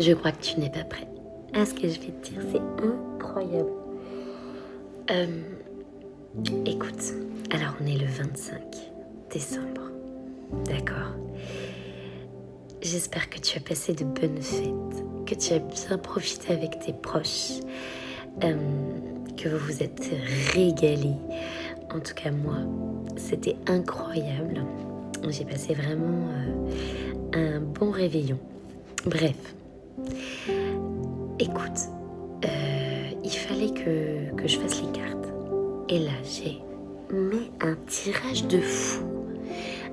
Je crois que tu n'es pas prêt à ce que je vais te dire. C'est incroyable. Écoute, alors on est le 25 décembre. D'accord. J'espère que tu as passé de bonnes fêtes, que tu as bien profité avec tes proches, que vous vous êtes régalés. En tout cas, moi, c'était incroyable. J'ai passé vraiment un bon réveillon. Bref, écoute, il fallait que je fasse les cartes. Et là, j'ai mis un tirage de fou,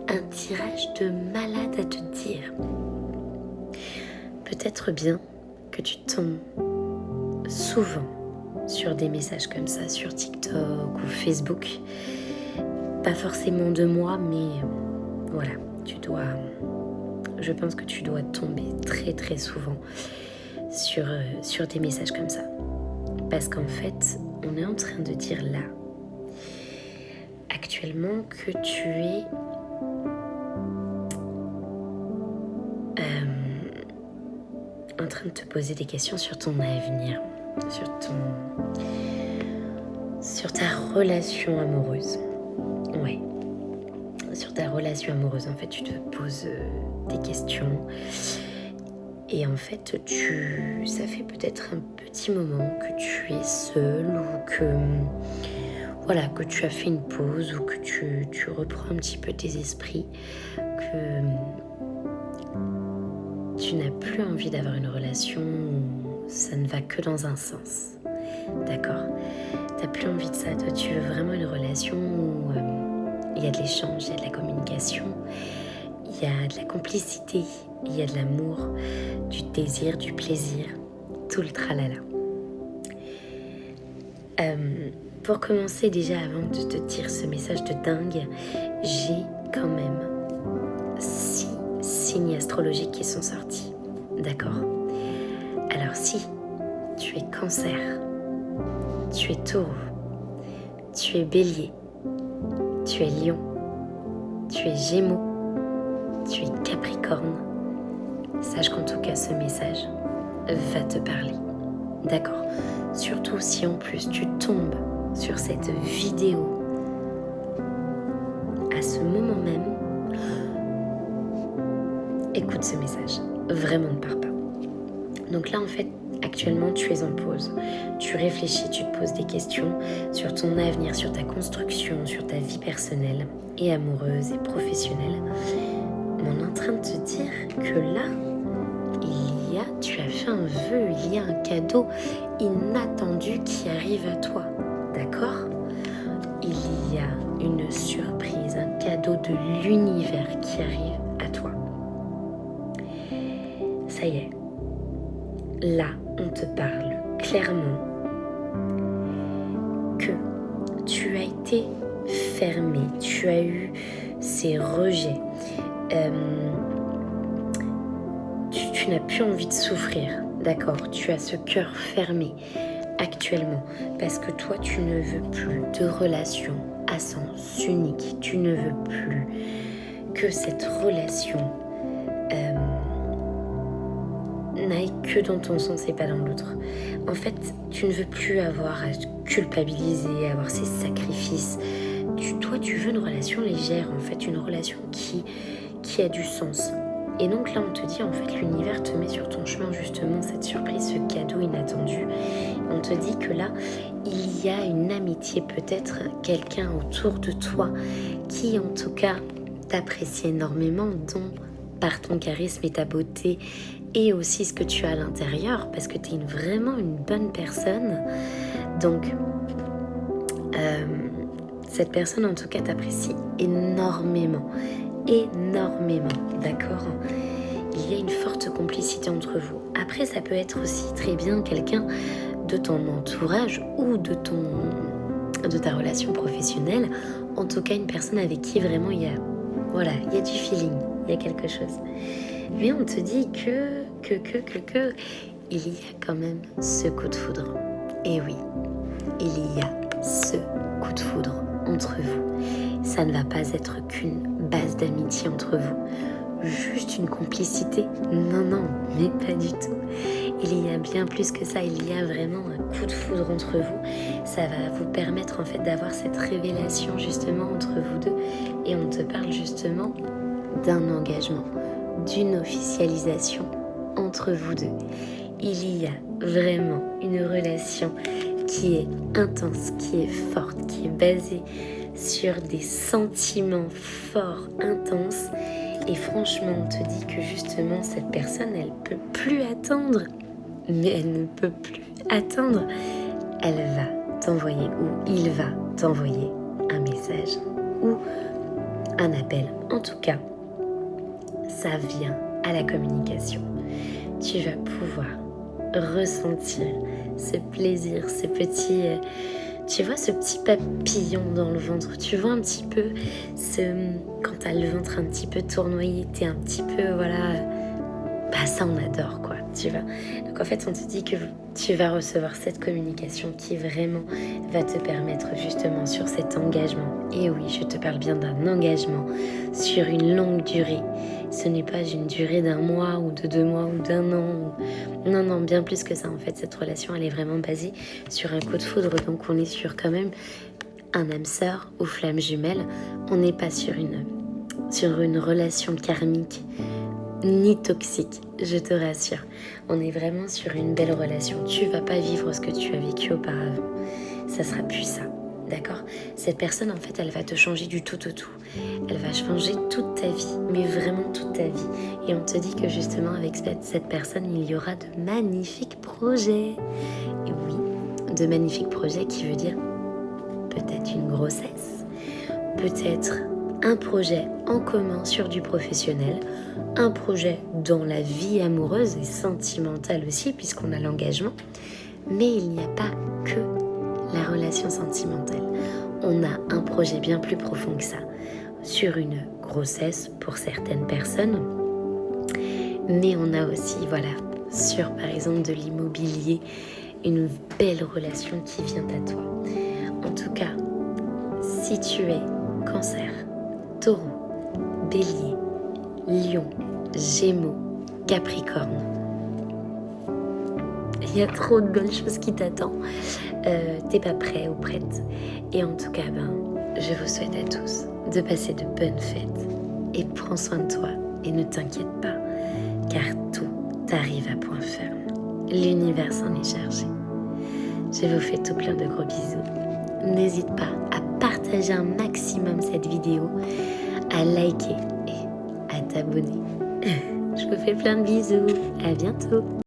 un tirage de malade à te dire. Peut-être bien que tu tombes souvent sur des messages comme ça, sur TikTok ou Facebook. Pas forcément de moi, mais voilà, je pense que tu dois tomber très très souvent sur des messages comme ça. Parce qu'en fait, on est en train de dire là, actuellement, que tu es en train de te poser des questions sur ton avenir, sur ta relation amoureuse. Ouais, sur ta relation amoureuse. En fait, tu te poses des questions. Et en fait, ça fait peut-être un petit moment que tu es seule ou que tu as fait une pause ou que tu reprends un petit peu tes esprits, que tu n'as plus envie d'avoir une relation où ça ne va que dans un sens. D'accord ? Tu n'as plus envie de ça. Toi, tu veux vraiment une relation où il y a de l'échange, il y a de la communication, il y a de la complicité, il y a de l'amour, du désir, du plaisir, tout le tralala. Pour commencer, déjà, avant de te dire ce message de dingue, j'ai quand même 6 signes astrologiques qui sont sortis. D'accord ? Alors si tu es Cancer, tu es Taureau, tu es Bélier, tu es Lion, tu es Gémeaux, tu es Capricorne, sache qu'en tout cas ce message va te parler. D'accord ? Surtout si en plus tu tombes sur cette vidéo à ce moment même, écoute ce message, vraiment ne pars pas. Donc là en fait, actuellement tu es en pause, tu réfléchis, tu te poses des questions sur ton avenir, sur ta construction, sur ta vie personnelle et amoureuse et professionnelle. Mais on est en train de te dire que là, tu as fait un vœu, il y a un cadeau inattendu qui arrive à toi, d'accord ? Il y a une surprise, un cadeau de l'univers qui arrive à toi. Ça y est, là, on te parle clairement que tu as été fermé, tu as eu ces rejets, tu n'as plus envie de souffrir, d'accord ? Tu as ce cœur fermé actuellement parce que toi, tu ne veux plus de relation à sens unique. Tu ne veux plus que cette relation n'aille que dans ton sens et pas dans l'autre. En fait, tu ne veux plus avoir à culpabiliser, avoir ces sacrifices. Toi, tu veux une relation légère, en fait, une relation qui a du sens. Et donc là, on te dit, en fait, l'univers te met sur ton chemin justement cette surprise, ce cadeau inattendu. On te dit que là, il y a une amitié, peut-être quelqu'un autour de toi qui, en tout cas, t'apprécie énormément, dont par ton charisme et ta beauté et aussi ce que tu as à l'intérieur, parce que tu es vraiment une bonne personne. Donc, cette personne, en tout cas, t'apprécie énormément. Énormément, d'accord ? Il y a une forte complicité entre vous. Après, ça peut être aussi très bien quelqu'un de ton entourage ou de ta relation professionnelle. En tout cas, une personne avec qui vraiment il y a du feeling, il y a quelque chose. Mais on te dit que il y a quand même ce coup de foudre. Et oui, il y a ce coup de foudre entre vous. Ça ne va pas être qu'une base d'amitié entre vous. juste une complicité. Non, non, mais pas du tout. Il y a bien plus que ça, il y a vraiment un coup de foudre entre vous. Ça va vous permettre en fait d'avoir cette révélation justement entre vous deux. Et on te parle justement d'un engagement, d'une officialisation entre vous deux. Il y a vraiment une relation qui est intense, qui est forte, qui est basée sur des sentiments forts, intenses. Et franchement, on te dit que justement, cette personne, elle peut plus attendre. Mais elle ne peut plus attendre. Elle va t'envoyer, ou il va t'envoyer un message ou un appel. En tout cas, ça vient à la communication. Tu vas pouvoir ressentir ce plaisir, ce petit, tu vois, ce petit papillon dans le ventre. Tu vois un petit peu quand t'as le ventre un petit peu tournoyé, t'es un petit peu, voilà, bah ça on adore quoi, tu vois. Donc en fait on te dit que tu vas recevoir cette communication qui vraiment va te permettre justement sur cet engagement. Et oui, je te parle bien d'un engagement sur une longue durée. Ce n'est pas une durée d'un mois ou de 2 mois ou d'un an. Non, non, bien plus que ça en fait. Cette relation elle est vraiment basée sur un coup de foudre. Donc on est sur quand même un âme sœur ou flamme jumelle. On n'est pas sur une relation karmique ni toxique, je te rassure. On est vraiment sur une belle relation. Tu vas pas vivre ce que tu as vécu auparavant. Ça sera plus ça, d'accord? Cette personne, en fait, elle va te changer du tout au tout. Elle va changer toute ta vie, mais vraiment toute ta vie. Et on te dit que justement, avec cette personne, il y aura de magnifiques projets. Et oui, de magnifiques projets qui veut dire peut-être une grossesse, peut-être un projet en commun sur du professionnel, un projet dans la vie amoureuse et sentimentale aussi, puisqu'on a l'engagement. Mais il n'y a pas que la relation sentimentale. On a un projet bien plus profond que ça, sur une grossesse pour certaines personnes. Mais on a aussi, voilà, sur par exemple de l'immobilier, une belle relation qui vient à toi. En tout cas, si tu es Cancer, Taureau, Bélier, Lion, Gémeaux, Capricorne, il y a trop de belles choses qui t'attendent. T'es pas prêt ou prête. Et en tout cas, je vous souhaite à tous de passer de bonnes fêtes. Et prends soin de toi et ne t'inquiète pas, car tout arrive à point ferme. L'univers s'en est chargé. Je vous fais tout plein de gros bisous. N'hésite pas à partager un maximum cette vidéo, à liker et à t'abonner. Je vous fais plein de bisous. À bientôt.